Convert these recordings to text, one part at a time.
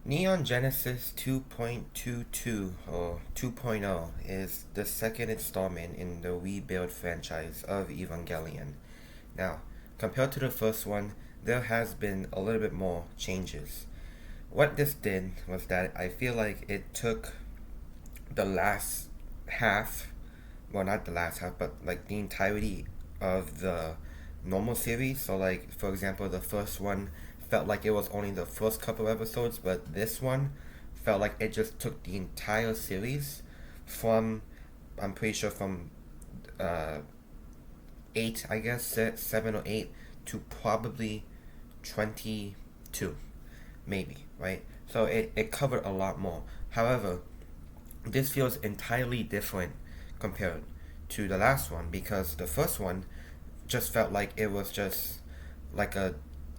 Neon Genesis 2.22 or 2.0 is the second installment in the Rebuild franchise of Evangelion. Now, compared to the first one, there has been a little bit more changes. What this did was that I feel like it took the last half, well, not the last half, but like the entirety of the normal series. So, like, for example, the first one felt like it was only the first couple of episodes, but this one felt like it just took the entire series from, I'm pretty sure, from uh, 8, I guess, 7 or 8 to probably 22, maybe, right? So it covered a lot more. However, this feels entirely different compared to the last one because the first one just felt like it was just like a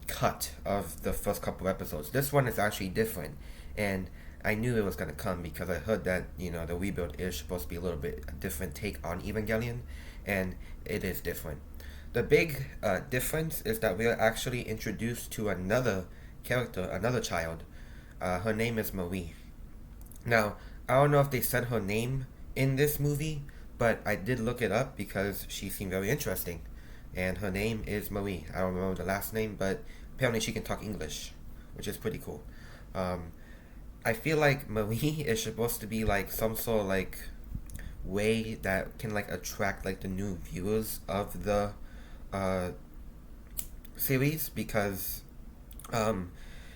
cut of the first couple episodes. This one is actually different, and I knew it was gonna come because I heard that the rebuild is supposed to be a little bit a different take on Evangelion, and it is different. The big difference is that we are actually introduced to another character, another child. Her name is Marie. Now, I don't know if they said her name in this movie, but I did look it up because she seemed very interesting. And her name is Marie. I don't remember the last name, but apparently she can talk English, which is pretty cool. Um, I feel like Marie is supposed to be like some sort of like way that can like attract like the new viewers of the uh, series because um,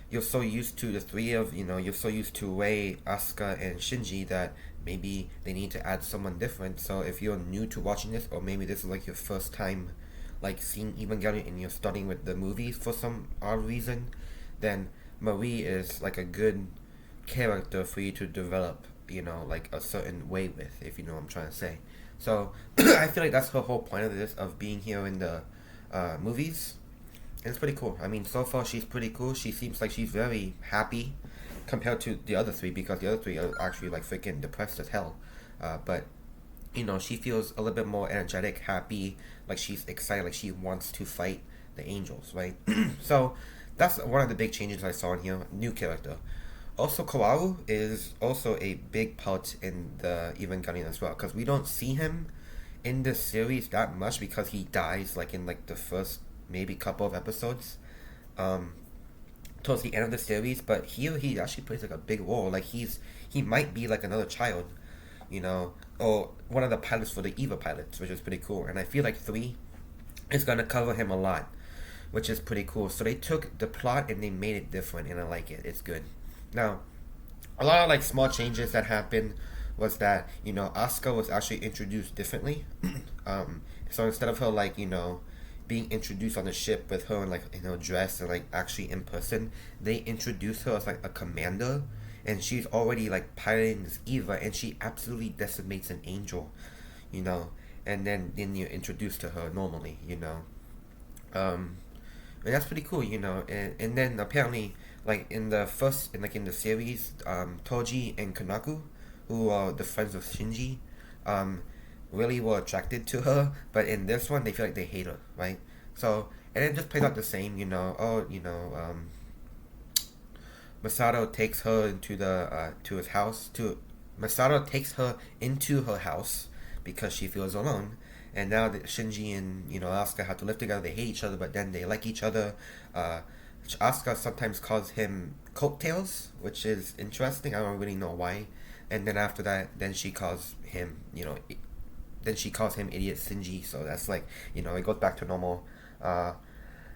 you're so used to the three of you're so used to Rei, Asuka, and Shinji that maybe they need to add someone different. So if you're new to watching this, or maybe this is like your first time like seeing Evangelion and you're starting with the movies for some odd reason, then Marie is like a good character for you to develop, like a certain way with, if you know what I'm trying to say. So I feel like that's the whole point of this, of being here in the movies. And it's pretty cool. I mean, so far she's pretty cool. She seems like she's very happy compared to the other three because the other three are actually like freaking depressed as hell. But she feels a little bit more energetic, happy, like she's excited, like she wants to fight the angels, right? So that's one of the big changes I saw in here. New character. Also, Kawaru is also a big part in the Evangelion as well because we don't see him in this series that much because he dies like in like the first maybe couple of episodes um towards the end of the series, but here he actually plays like a big role. Like he might be like another child, or one of the pilots for the Eva pilots, which is pretty cool. And I feel like 3 is gonna cover him a lot, which is pretty cool. So they took the plot and they made it different, and I like it. It's good. Now, a lot of like small changes that happened was that Asuka was actually introduced differently. So instead of her like being introduced on the ship with her in like dress and like actually in person, they introduced her as like a commander, and she's already like piloting this Eva, and she absolutely decimates an angel, you know, and then you're introduced to her normally, um, and that's pretty cool, and then apparently like in the series, Toji and Kanaku, who are the friends of Shinji, um, really were attracted to her, but in this one they feel like they hate her, right? So and it just plays out the same, Masato takes her into the to his house. To Masato takes her into her house because she feels alone. And now that Shinji and Asuka have to live together, they hate each other, but then they like each other. Uh, Asuka sometimes calls him coattails, which is interesting. I don't really know why. And then after that, then she calls him, then she calls him idiot Shinji. So that's like, it goes back to normal. Uh,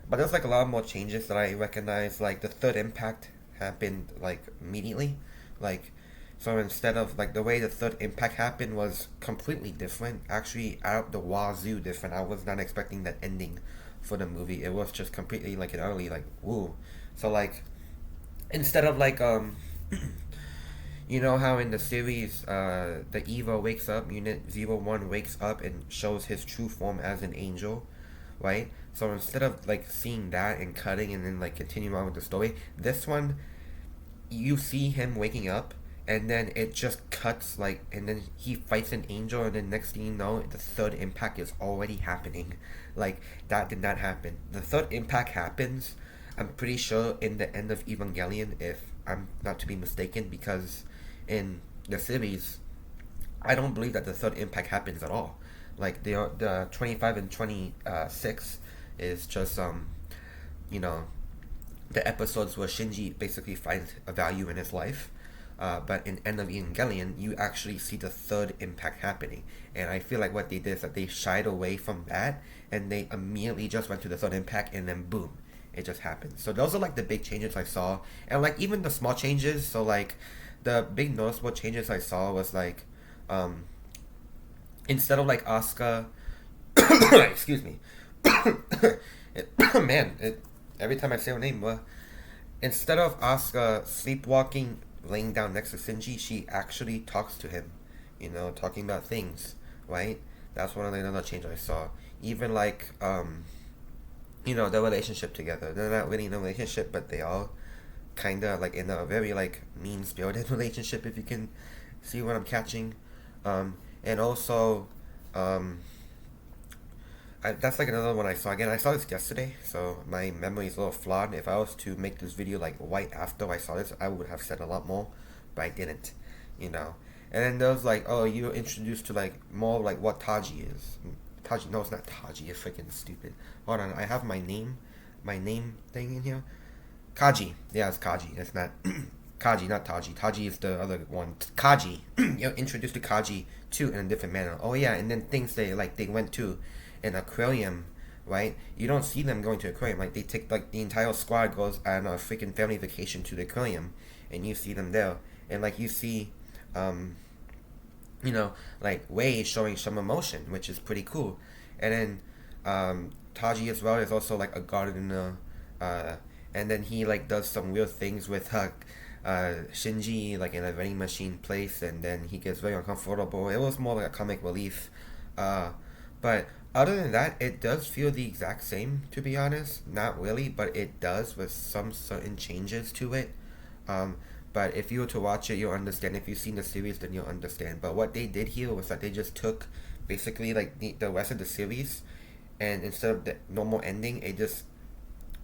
but there's like a lot more changes that I recognize. Like the third impact happened like immediately. Like so instead of like the way the third impact happened was completely different. Actually out the wazoo different. I was not expecting that ending for the movie. It was just completely like an early like woo. So like instead of like you know how in the series the Eva wakes up, Unit 01 wakes up and shows his true form as an angel, right? So instead of like seeing that and cutting and then like continuing on with the story, this one you see him waking up and then it just cuts like and then he fights an angel and then next thing you know the third impact is already happening. Like that did not happen. The third impact happens, I'm pretty sure, in the end of Evangelion, if I'm not to be mistaken, because in the series, I don't believe that the third impact happens at all. Like the 25 and 26 is just you know the episodes where Shinji basically finds a value in his life. But in End of Evangelion, you actually see the third impact happening, and I feel like what they did is that they shied away from that, and they immediately just went to the third impact, and then boom, it just happened. So those are like the big changes I saw, and like even the small changes. So like the big noticeable changes I saw was like, um, instead of like Asuka, excuse me, man, every time I say her name, instead of Asuka sleepwalking, laying down next to Shinji, she actually talks to him, talking about things, right? That's one of the another change I saw. Even like, their relationship together. They're not really in a relationship, but they all kind of like in a very like mean spirited relationship, if you can see what I'm catching. And also, um, that's like another one I saw. Again, I saw this yesterday, so my memory is a little flawed. If I was to make this video like right after I saw this, I would have said a lot more, but I didn't, And then there was like, oh, you were introduced to like more like what Taji is. Taji, no, it's not Taji. You're freaking stupid. Hold on, I have my name thing in here. Kaji. Yeah, it's Kaji. It's not Kaji, not Taji. Taji is the other one. Kaji. You're introduced to Kaji too in a different manner. Oh yeah, and then things they went to an aquarium, right? You don't see them going to aquarium. Like they take like the entire squad goes on a freaking family vacation to the aquarium, and you see them there, and like you see, like Wei showing some emotion, which is pretty cool, and then Taji as well is also like a gardener, and then he like does some weird things with Shinji like in a vending machine place, and then he gets very uncomfortable. It was more like a comic relief, but other than that, it does feel the exact same, to be honest. Not really, but it does with some certain changes to it. But if you were to watch it, you'll understand. If you've seen the series, then you'll understand. But what they did here was that they just took basically like the rest of the series, and instead of the normal ending, it just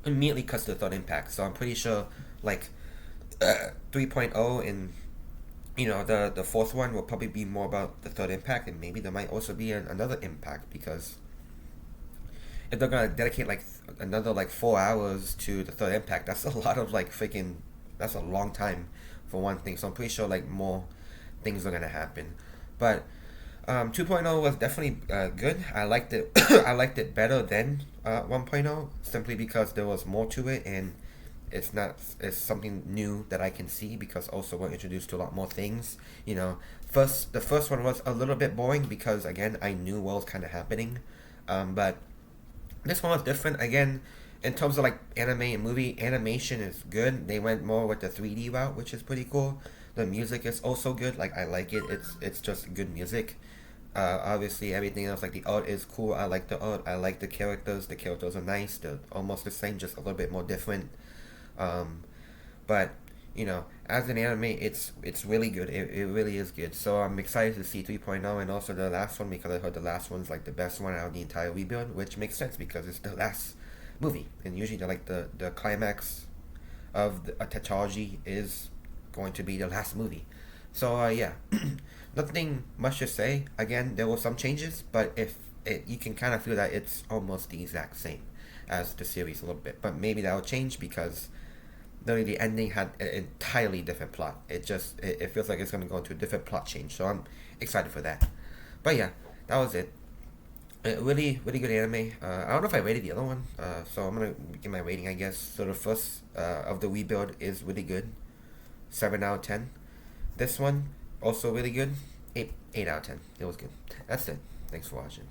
immediately cuts to the third impact. So I'm pretty sure like 3.0 and the fourth one will probably be more about the third impact, and maybe there might also be another impact, because if they're gonna dedicate like another like 4 hours to the third impact, that's a lot of like freaking, that's a long time for one thing. So I'm pretty sure like more things are gonna happen. But 2.0 was definitely good. I liked it. I liked it better than 1.0, simply because there was more to it, and it's something new that I can see, because also we're introduced to a lot more things. The first one was a little bit boring, because again I knew what was kind of happening, but this one was different. Again, in terms of like anime and movie animation is good. They went more with the 3D route, which is pretty cool. The music is also good. Like I like it. It's just good music. Obviously everything else, like the art is cool. I like the art. I like the characters. The characters are nice. They're almost the same, just a little bit more different. But as an anime, it's really good. It really is good. So I'm excited to see 3.0 and also the last one, because I heard the last one's like the best one out of the entire rebuild, which makes sense because it's the last movie, and usually the climax of a tetralogy is going to be the last movie. So yeah, nothing much to say. Again, there were some changes, but you can kind of feel that it's almost the exact same as the series a little bit. But maybe that will change, because the ending had an entirely different plot. It feels like it's going to go into a different plot change. So I'm excited for that. But yeah, that was it. Really, really good anime. I don't know if I rated the other one, so I'm gonna give my rating, I guess. So the first of the rebuild is really good, 7 out of 10. This one also really good, 8 out of 10. It was good. That's it. Thanks for watching.